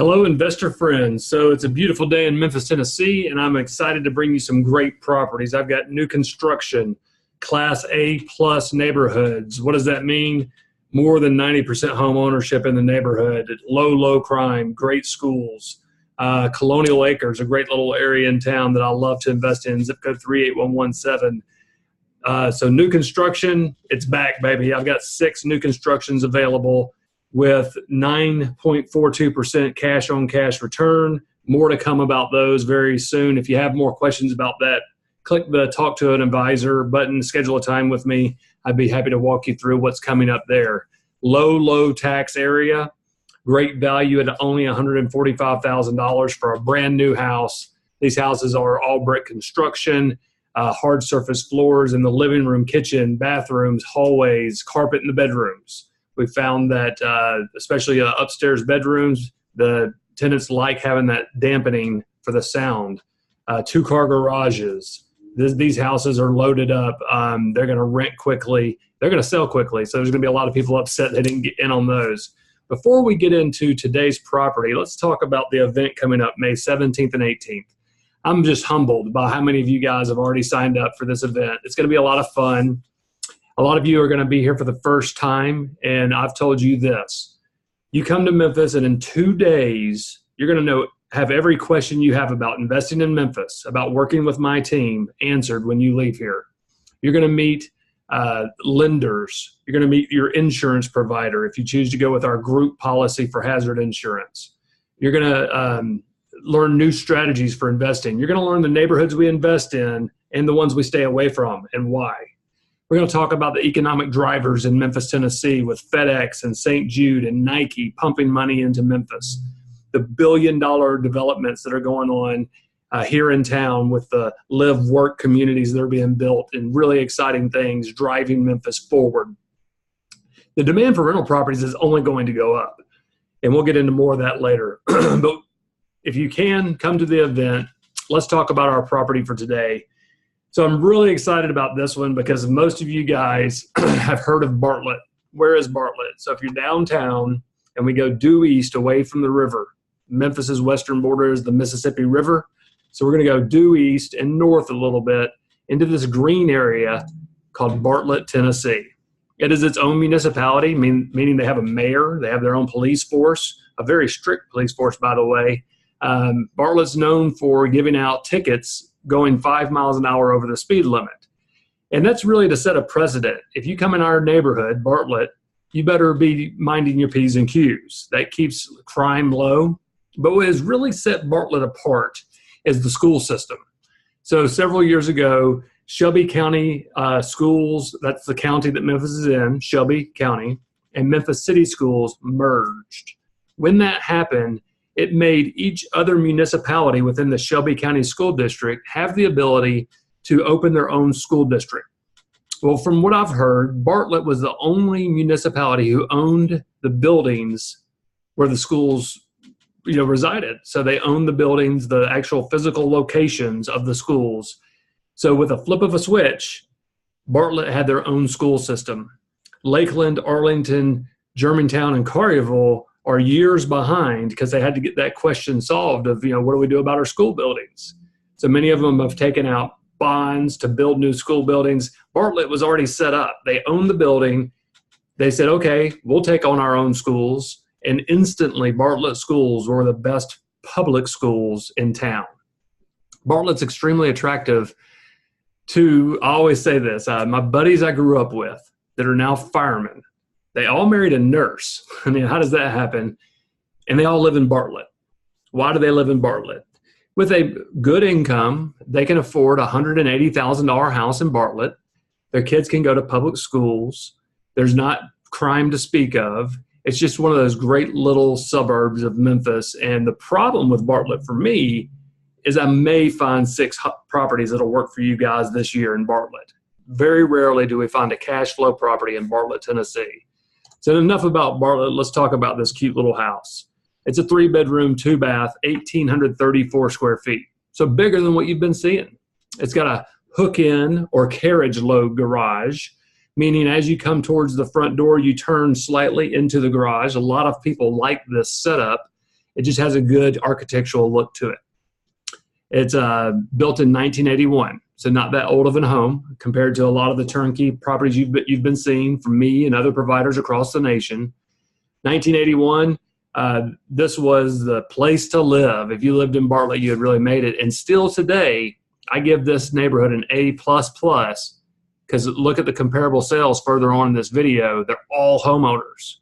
Hello, investor friends. So it's a beautiful day in Memphis, Tennessee, and I'm excited to bring you some great properties. I've got new construction, Class A plus neighborhoods. What does that mean? More than 90% home ownership in the neighborhood, low crime, great schools. Colonial Acres, a great little area in town that I love to invest in, zip code 38117. So new construction, it's back, baby. I've got 6 new constructions available with 9.42% cash on cash return. More to come about those very soon. If you have more questions about that, click the talk to an advisor button, schedule a time with me. I'd be happy to walk you through what's coming up there. Low tax area, great value at only $145,000 for a brand new house. These houses are all brick construction, hard surface floors in the living room, kitchen, bathrooms, hallways, carpet in the bedrooms. We found that especially upstairs bedrooms, the tenants like having that dampening for the sound. 2-car garages. These houses are loaded up. They're going to rent quickly. They're going to sell quickly. So there's going to be a lot of people upset they didn't get in on those. Before we get into today's property, let's talk about the event coming up May 17th and 18th. I'm just humbled by how many of you guys have already signed up for this event. It's going to be a lot of fun. A lot of you are going to be here for the first time, and I've told you this. You come to Memphis, and in 2 days, you're going to have every question you have about investing in Memphis, about working with my team, answered when you leave here. You're going to meet lenders. You're going to meet your insurance provider if you choose to go with our group policy for hazard insurance. You're going to learn new strategies for investing. You're going to learn the neighborhoods we invest in and the ones we stay away from and why. We're going to talk about the economic drivers in Memphis, Tennessee with FedEx and St. Jude and Nike pumping money into Memphis. The billion-dollar developments that are going on here in town with the live-work communities that are being built and really exciting things driving Memphis forward. The demand for rental properties is only going to go up, and we'll get into more of that later. But if you can, come to the event. Let's talk about our property for today. So I'm really excited about this one because most of you guys have heard of Bartlett. Where is Bartlett? So if you're downtown and we go due east away from the river, Memphis's western border is the Mississippi River. So we're going to go due east and north a little bit into this green area called Bartlett, Tennessee. It is its own municipality, meaning they have a mayor, they have their own police force, a very strict police force, by the way. Bartlett's known for giving out tickets going 5 miles an hour over the speed limit. And that's really to set a precedent. If you come in our neighborhood, Bartlett, you better be minding your P's and Q's. That keeps crime low. But what has really set Bartlett apart is the school system. So several years ago, Shelby County Schools, that's the county that Memphis is in, Shelby County, and Memphis City Schools merged. When that happened, it made each other municipality within the Shelby County School District have the ability to open their own school district. Well, from what I've heard, Bartlett was the only municipality who owned the buildings where the schools, resided. So they owned the buildings, the actual physical locations of the schools. So with a flip of a switch, Bartlett had their own school system. Lakeland, Arlington, Germantown, and Collierville are years behind because they had to get that question solved of, what do we do about our school buildings? So many of them have taken out bonds to build new school buildings. Bartlett was already set up. They owned the building. They said, okay, we'll take on our own schools. And instantly, Bartlett schools were the best public schools in town. Bartlett's extremely attractive to, I always say this, my buddies I grew up with that are now firemen, they all married a nurse. I mean, how does that happen? And they all live in Bartlett. Why do they live in Bartlett? With a good income, they can afford a $180,000 house in Bartlett. Their kids can go to public schools. There's not crime to speak of. It's just one of those great little suburbs of Memphis. And the problem with Bartlett for me is I may find 6 properties that'll work for you guys this year in Bartlett. Very rarely do we find a cash flow property in Bartlett, Tennessee. So enough about Bartlett. Let's talk about this cute little house. It's a 3-bedroom, 2-bath, 1,834 square feet. So bigger than what you've been seeing. It's got a hook-in or carriage load garage, meaning as you come towards the front door, you turn slightly into the garage. A lot of people like this setup. It just has a good architectural look to it. It's built in 1981, so not that old of a home compared to a lot of the turnkey properties you've been seeing from me and other providers across the nation. 1981, this was the place to live. If you lived in Bartlett, you had really made it. And still today, I give this neighborhood an A++, because look at the comparable sales further on in this video. They're all homeowners.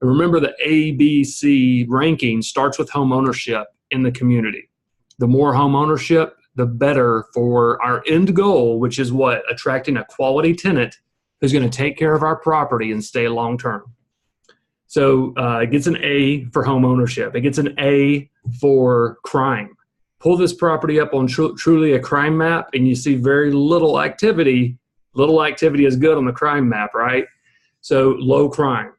And remember, the ABC ranking starts with home ownership in the community. The more home ownership, the better for our end goal, which is what? Attracting a quality tenant who's going to take care of our property and stay long term. So it gets an A for home ownership. It gets an A for crime. Pull this property up on truly a crime map, and you see very little activity. Little activity is good on the crime map, right? So low crime.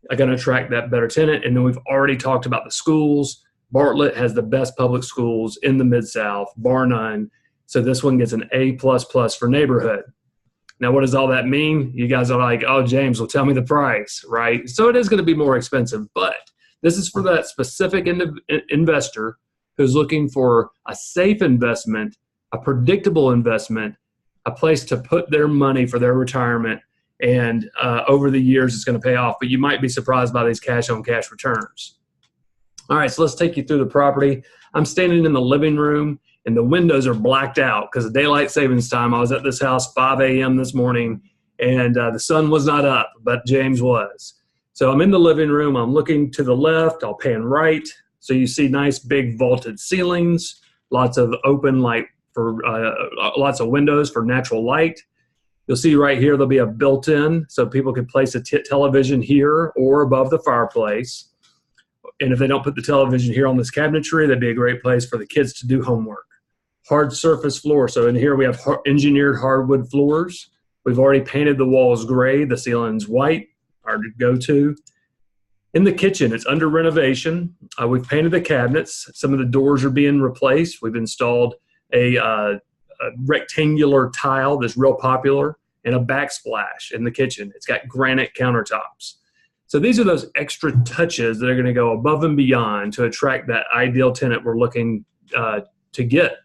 I'm going to attract that better tenant. And then we've already talked about the schools. Bartlett has the best public schools in the Mid-South, bar none. So this one gets an A++ for neighborhood. Now, what does all that mean? You guys are like, oh, James, well, tell me the price, right? So it is going to be more expensive, but this is for that specific investor who's looking for a safe investment, a predictable investment, a place to put their money for their retirement, and over the years, it's going to pay off. But you might be surprised by these cash-on-cash returns. All right, so let's take you through the property. I'm standing in the living room, and the windows are blacked out because of daylight savings time. I was at this house 5 a.m. this morning, and the sun was not up, but James was. So I'm in the living room. I'm looking to the left. I'll pan right. So you see nice big vaulted ceilings, lots of open light for lots of windows for natural light. You'll see right here there'll be a built-in, so people can place a television here or above the fireplace. And if they don't put the television here on this cabinetry, that'd be a great place for the kids to do homework. Hard surface floor. So in here we have engineered hardwood floors. We've already painted the walls gray, the ceiling's white, our go-to. In the kitchen, it's under renovation. We've painted the cabinets. Some of the doors are being replaced. We've installed a rectangular tile that's real popular and a backsplash in the kitchen. It's got granite countertops. So these are those extra touches that are going to go above and beyond to attract that ideal tenant we're looking to get.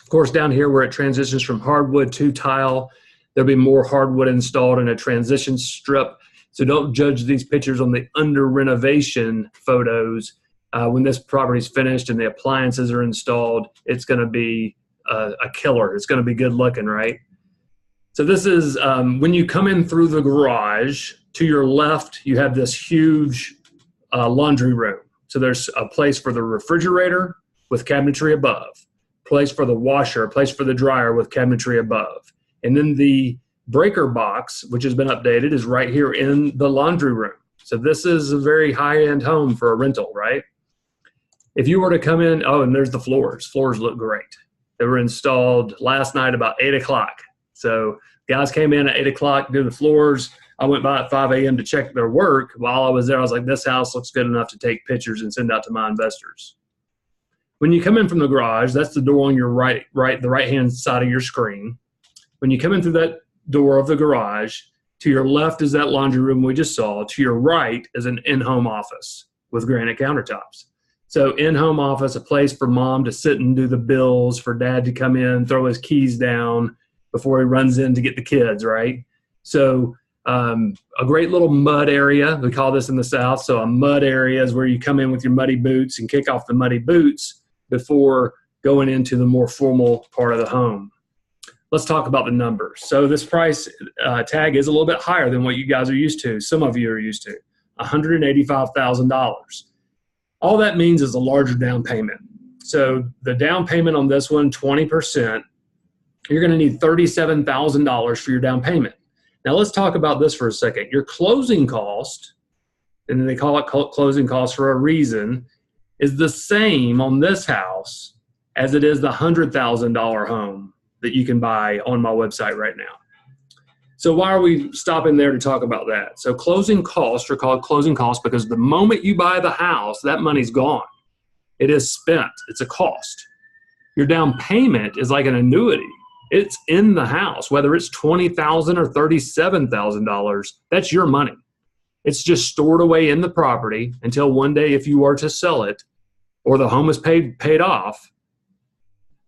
Of course, down here where it transitions from hardwood to tile, there'll be more hardwood installed in a transition strip. So don't judge these pictures on the under renovation photos. When this property is finished and the appliances are installed, it's going to be a killer. It's going to be good looking, right? So this is when you come in through the garage. To your left, you have this huge laundry room. So there's a place for the refrigerator with cabinetry above, place for the washer, a place for the dryer with cabinetry above. And then the breaker box, which has been updated, is right here in the laundry room. So this is a very high-end home for a rental, right? If you were to come in, oh, and there's the floors. Floors look great. They were installed last night about 8 o'clock. So guys came in at 8 o'clock to do the floors. I went by at 5 a.m. to check their work. While I was there, I was like, this house looks good enough to take pictures and send out to my investors. When you come in from the garage, that's the door on your the right-hand side of your screen. When you come in through that door of the garage, to your left is that laundry room we just saw. To your right is an in-home office with granite countertops. So in-home office, a place for mom to sit and do the bills, for dad to come in, throw his keys down before he runs in to get the kids, right? So a great little mud area. We call this in the South. So a mud area is where you come in with your muddy boots and kick off the muddy boots before going into the more formal part of the home. Let's talk about the numbers. So this price tag is a little bit higher than what you guys are used to. Some of you are used to $185,000. All that means is a larger down payment. So the down payment on this one, 20%, you're going to need $37,000 for your down payment. Now let's talk about this for a second. Your closing cost, and then they call it closing cost for a reason, is the same on this house as it is the $100,000 home that you can buy on my website right now. So why are we stopping there to talk about that? So closing costs are called closing costs because the moment you buy the house, that money's gone. It is spent. It's a cost. Your down payment is like an annuity. It's in the house, whether it's $20,000 or $37,000, that's your money. It's just stored away in the property until one day, if you were to sell it or the home is paid off,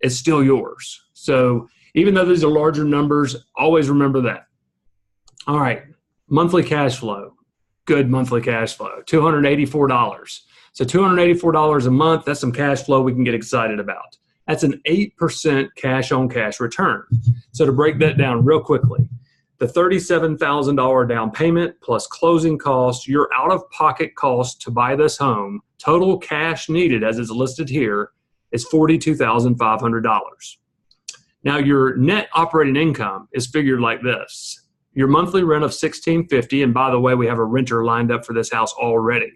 it's still yours. So even though these are larger numbers, always remember that. All right, monthly cash flow. Good monthly cash flow, $284. So $284 a month, that's some cash flow we can get excited about. That's an 8% cash on cash return. So to break that down real quickly, the $37,000 down payment plus closing costs, your out-of-pocket cost to buy this home, total cash needed as is listed here, is $42,500. Now your net operating income is figured like this. Your monthly rent of $1,650, and by the way, we have a renter lined up for this house already.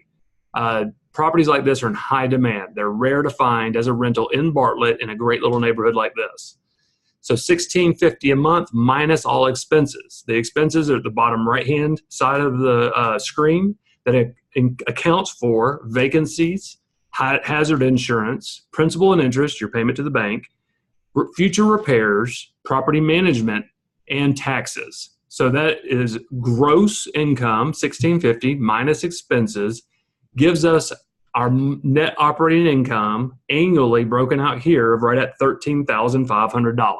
Properties like this are in high demand. They're rare to find as a rental in Bartlett in a great little neighborhood like this. So $1,650 a month minus all expenses. The expenses are at the bottom right-hand side of the screen that accounts for vacancies, hazard insurance, principal and interest, your payment to the bank, future repairs, property management, and taxes. So that is gross income, $1,650 minus expenses, gives us our net operating income annually broken out here of right at $13,500.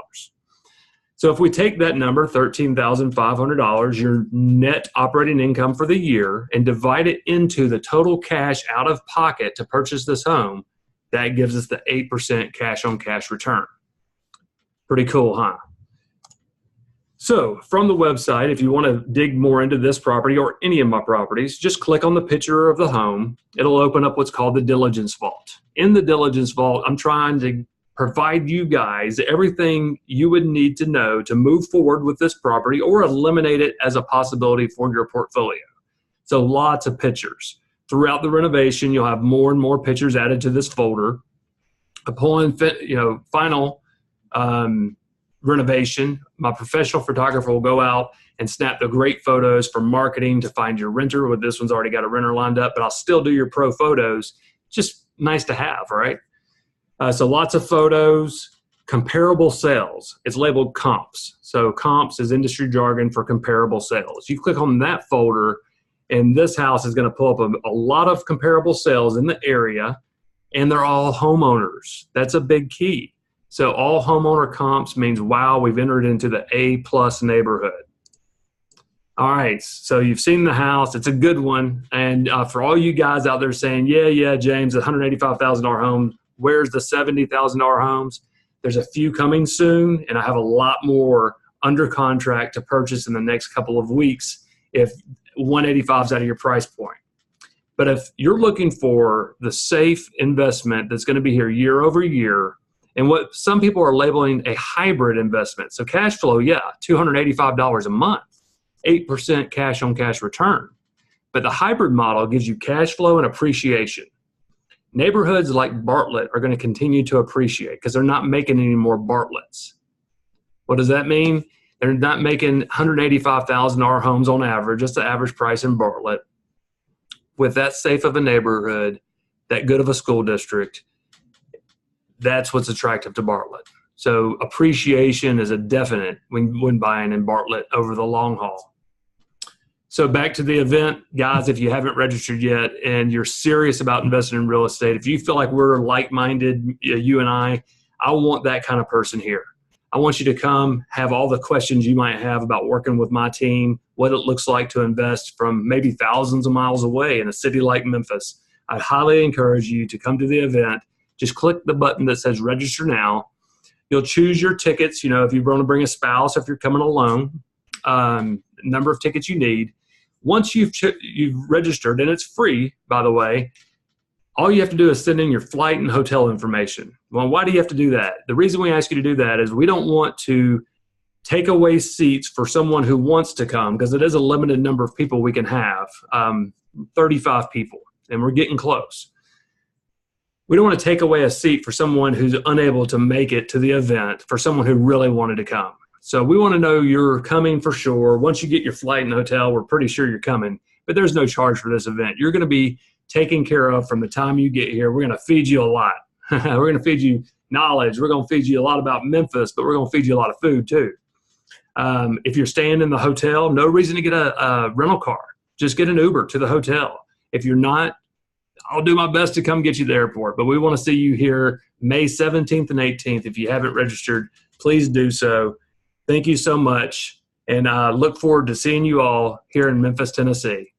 So if we take that number, $13,500, your net operating income for the year, and divide it into the total cash out of pocket to purchase this home, that gives us the 8% cash on cash return. Pretty cool, huh? So from the website, if you want to dig more into this property or any of my properties, just click on the picture of the home. It'll open up what's called the Diligence Vault. In the Diligence Vault, I'm trying to provide you guys everything you would need to know to move forward with this property or eliminate it as a possibility for your portfolio. So lots of pictures. Throughout the renovation, you'll have more and more pictures added to this folder. Upon final renovation, my professional photographer will go out and snap the great photos for marketing to find your renter. Well, this one's already got a renter lined up, but I'll still do your pro photos. Just nice to have, right? So lots of photos, comparable sales. It's labeled comps. So comps is industry jargon for comparable sales. You click on that folder and this house is going to pull up a lot of comparable sales in the area, and they're all homeowners. That's a big key. So all homeowner comps means, wow, we've entered into the A+ neighborhood. All right, so you've seen the house. It's a good one. And for all you guys out there saying, yeah, James, $185,000 home, where's the $70,000 homes? There's a few coming soon, and I have a lot more under contract to purchase in the next couple of weeks if 185 is out of your price point. But if you're looking for the safe investment that's going to be here year over year, and what some people are labeling a hybrid investment. So cash flow, yeah, $285 a month, 8% cash on cash return. But the hybrid model gives you cash flow and appreciation. Neighborhoods like Bartlett are going to continue to appreciate because they're not making any more Bartletts. What does that mean? They're not making $185,000 homes on average. That's the average price in Bartlett. With that safe of a neighborhood, that good of a school district, that's what's attractive to Bartlett. So appreciation is a definite when buying in Bartlett over the long haul. So back to the event, guys, if you haven't registered yet and you're serious about investing in real estate, if you feel like we're like-minded, you and I want that kind of person here. I want you to come, have all the questions you might have about working with my team, what it looks like to invest from maybe thousands of miles away in a city like Memphis. I highly encourage you to come to the event. Just click the button that says register now. You'll choose your tickets, if you want to bring a spouse, if you're coming alone, number of tickets you need. Once you've registered, and it's free, by the way, all you have to do is send in your flight and hotel information. Well, why do you have to do that? The reason we ask you to do that is we don't want to take away seats for someone who wants to come, because it is a limited number of people we can have, 35 people, and we're getting close. We don't want to take away a seat for someone who's unable to make it to the event for someone who really wanted to come. So we want to know you're coming for sure. Once you get your flight and hotel, we're pretty sure you're coming, but there's no charge for this event. You're going to be taken care of from the time you get here. We're going to feed you a lot. We're going to feed you knowledge. We're going to feed you a lot about Memphis, but we're going to feed you a lot of food too. If you're staying in the hotel, no reason to get a rental car. just get an Uber to the hotel. If you're not, I'll do my best to come get you to the airport. But we want to see you here May 17th and 18th. If you haven't registered, please do so. Thank you so much. And I look forward to seeing you all here in Memphis, Tennessee.